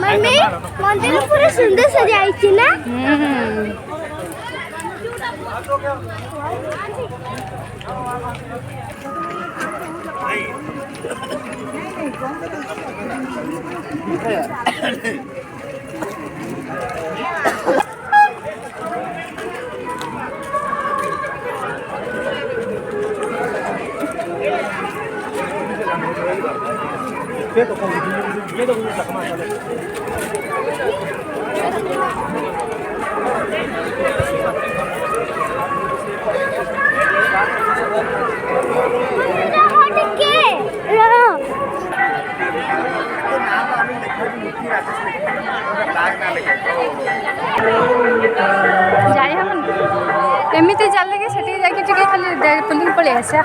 Mummy मंदिर पूरा सुंदर सजाई ना। যাই হবনি এমনিতে যার লাগে সেটিকে যাই টিকে খালি বুলিকি পড়ে আসা।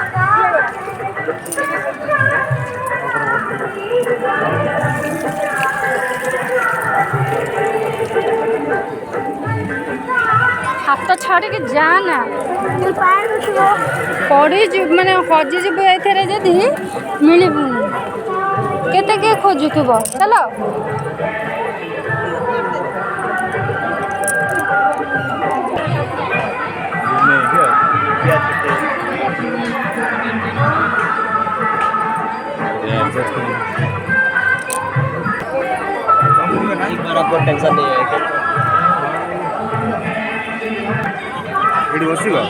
ହାତ ଛାଡ଼ିକି ଯା ନା ପଡ଼ିଯିବୁ ମାନେ ହଜିଯିବୁ ଏଥିରେ ଯଦି ମିଳିବୁନି। କେତେ କିଏ ଖୋଜୁଥିବ ଚାଲ। टेंशन नहीं है बसवा